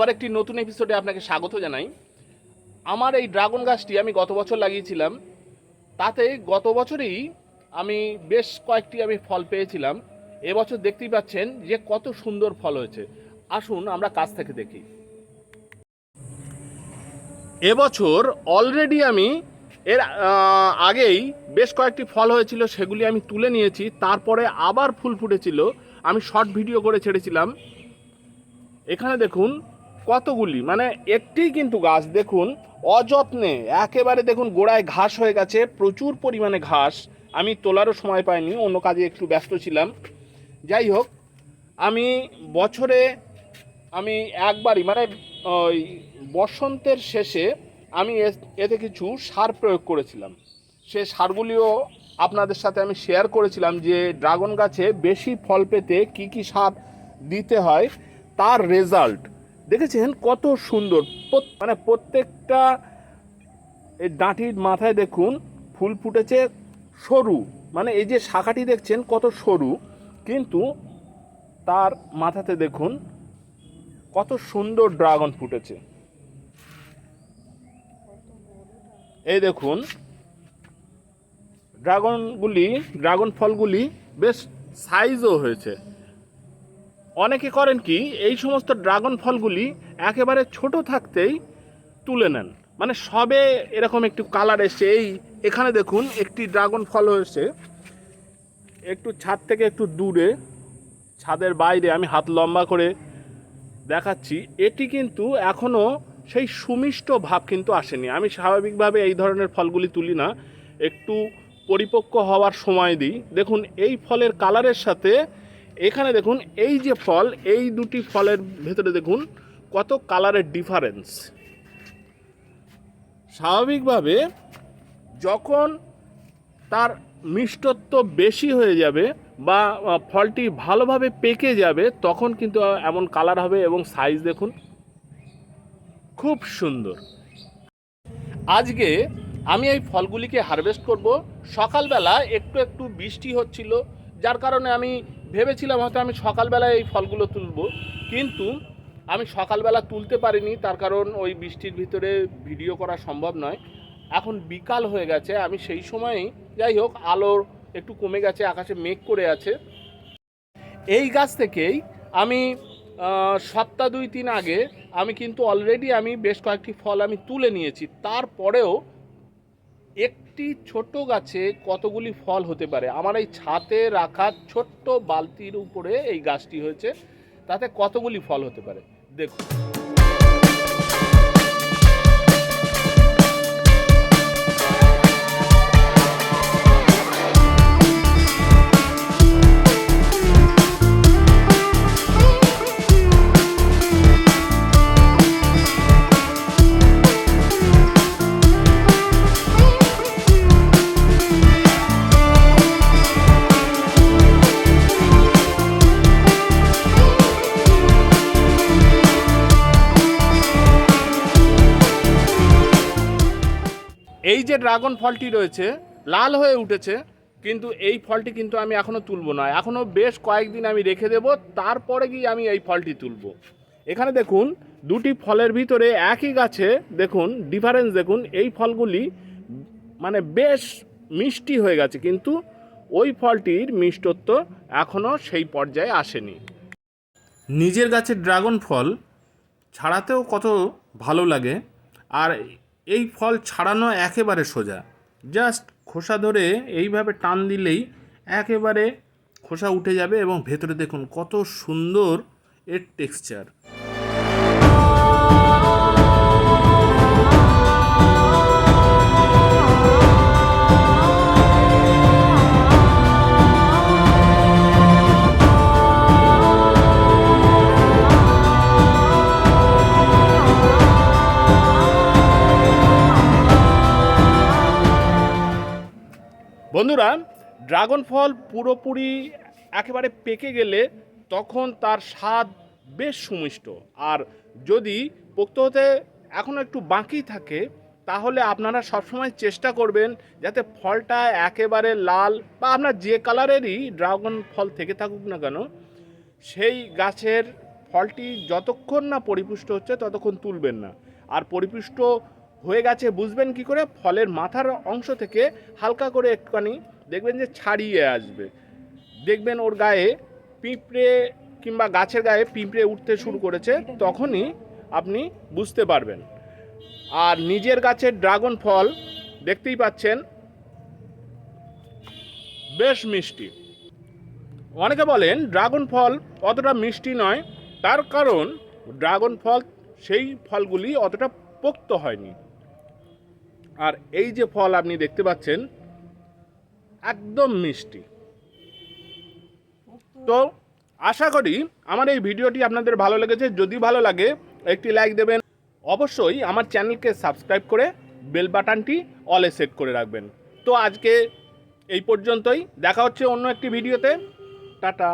আবার একটি নতুন এপিসোডে আপনাকে স্বাগত জানাই। আমার এই ড্রাগন গাছটি আমি গত বছর লাগিয়েছিলাম, তাতে গত বছরেই আমি বেশ কয়েকটি ফল পেয়েছিলাম। এবছর দেখতেই পাচ্ছেন যে কত সুন্দর ফল হয়েছে। আসুন আমরা কাছ থেকে দেখি। এবছর অলরেডি আমি এর আগেই বেশ কয়েকটি ফল হয়েছিল, সেগুলি আমি তুলে নিয়েছি। তারপরে আবার ফুল ফুটেছিল, আমি শর্ট ভিডিও করে ছেড়েছিলাম। এখানে দেখুন কতগুলি, মানে একটি কিন্তু গাছ দেখুন অযত্নে একেবারে দেখুন গোড়ায় ঘাস হয়ে গেছে, প্রচুর পরিমাণে ঘাস। আমি তোলারও সময় পাইনি, অন্য কাজে একটু ব্যস্ত ছিলাম। যাই হোক, আমি বছরে আমি একবারই, মানে ওই বসন্তের শেষে আমি এতে কিছু সার প্রয়োগ করেছিলাম। সে সারগুলিও আপনাদের সাথে আমি শেয়ার করেছিলাম যে ড্রাগন গাছে বেশি ফল পেতে কি কি সার দিতে হয়, তার রেজাল্ট দেখেছেন কত সুন্দর। মানে প্রত্যেকটা এই ডাঁটির মাথায় দেখুন ফুল ফুটেছে সরু, মানে এই যে শাখাটি দেখছেন কত সরু, কিন্তু তার মাথাতে দেখুন কত সুন্দর ড্রাগন ফুটেছে। এই দেখুন ড্রাগন ফলগুলি বেশ সাইজও হয়েছে। অনেকে করেন কি, এই সমস্ত ড্রাগন ফলগুলি একেবারে ছোট থাকতেই তুলে নেন, মানে সবে এরকম একটু কালার এসছে। এখানে দেখুন একটি ড্রাগন ফল হয়েছে একটু ছাদ থেকে একটু দূরে, ছাদের বাইরে, আমি হাত লম্বা করে দেখাচ্ছি। এটি কিন্তু এখনও সেই সুমিষ্ট ভাব কিন্তু আসেনি। আমি স্বাভাবিকভাবে এই ধরনের ফলগুলি তুলি না, একটু পরিপক্ক হওয়ার সময় দিই। দেখুন এই ফলের কালারের সাথে এখানে দেখুন এই যে ফল, এই দুটি ফলের ভেতরে দেখুন কত কালারের ডিফারেন্স। স্বাভাবিকভাবে যখন তার মিষ্টত্ব বেশি হয়ে যাবে বা ফলটি ভালোভাবে পেকে যাবে, তখন কিন্তু এমন কালার হবে এবং সাইজ দেখুন খুব সুন্দর। আজকে আমি এই ফলগুলিকে হারভেস্ট করব। সকালবেলা একটু একটু বৃষ্টি হচ্ছিল, যার কারণে আমি ভেবেছিলাম হয়তো আমি সকালবেলায় এই ফলগুলো তুলব, কিন্তু আমি সকালবেলা তুলতে পারিনি। তার কারণ ওই বৃষ্টির ভিতরে ভিডিও করা সম্ভব নয়। এখন বিকাল হয়ে গেছে, আমি সেই সময়ই, যাই হোক, আলোর একটু কমে গেছে, আকাশে মেঘ করে আছে। এই গাছ থেকেই আমি সপ্তাহ 2-3 আগে আমি কিন্তু অলরেডি আমি বেশ কয়েকটি ফল আমি তুলে নিয়েছি। তারপরেও একটি ছোট গাছে কতগুলি ফল হতে পারে। আমার এই ছাদে রাখা ছোট্ট বালতির উপরে এই গাছটি হয়েছে, তাতে কতগুলি ফল হতে পারে দেখুন। এই যে ড্রাগন ফলটি রয়েছে লাল হয়ে উঠেছে, কিন্তু এই ফলটি কিন্তু আমি এখনও তুলব না। এখনও বেশ কয়েকদিন আমি রেখে দেব, তারপরে গিয়ে আমি এই ফলটি তুলব। এখানে দেখুন দুটি ফলের ভিতরে একই গাছে দেখুন ডিফারেন্স দেখুন। এই ফলগুলি মানে বেশ মিষ্টি হয়ে গেছে, কিন্তু ওই ফলটির মিষ্টত্ব এখনও সেই পর্যায়ে আসেনি। নিজের গাছের ড্রাগন ফল ছাড়াতেও কত ভালো লাগে, আর এই ফল ছাড়ানো একেবারে সোজা। জাস্ট খোসা ধরে এইভাবে টান দিলেই একেবারে খোসা উঠে যাবে এবং ভেতরে দেখুন কত সুন্দর এর টেক্সচার। বন্ধুরা, ড্রাগন ফল পুরোপুরি একেবারে পেকে গেলে তখন তার স্বাদ বেশ সুমিষ্ট, আর যদি পোক্ত হতে এখনও একটু বাকি থাকে তাহলে আপনারা সবসময় চেষ্টা করবেন যাতে ফলটা একেবারে লাল বা আপনার যে কালারেরই ড্রাগন ফল থেকে থাকুক না কেন, সেই গাছের ফলটি যতক্ষণ না পরিপুষ্ট হচ্ছে ততক্ষণ তুলবেন না। আর পরিপুষ্ট হয়ে গেছে বুঝবেন কি করে, ফলের মাথার অংশ থেকে হালকা করে একটুখানি দেখবেন যে ছাড়িয়ে আসবে, দেখবেন ওর গায়ে পিঁপড়ে কিংবা গাছের গায়ে পিঁপড়ে উঠতে শুরু করেছে, তখনই আপনি বুঝতে পারবেন। আর নিজের গাছের ড্রাগন ফল দেখতেই পাচ্ছেন বেশ মিষ্টি। অনেকে বলেন ড্রাগন ফল অতটা মিষ্টি নয়, তার কারণ ড্রাগন ফল সেই ফলগুলি অতটা পোক্ত হয়নি। আর এই যে ফল আপনি দেখতে পাচ্ছেন একদম মিষ্টি। তো আশা করি আমার এই ভিডিওটি আপনাদের ভালো লেগেছে। যদি ভালো লাগে একটি লাইক দেবেন, অবশ্যই আমার চ্যানেলকে সাবস্ক্রাইব করে বেল বাটনটি অলে সেট করে রাখবেন। তো আজকে এই পর্যন্তই, দেখা হচ্ছে অন্য একটি ভিডিওতে। টাটা।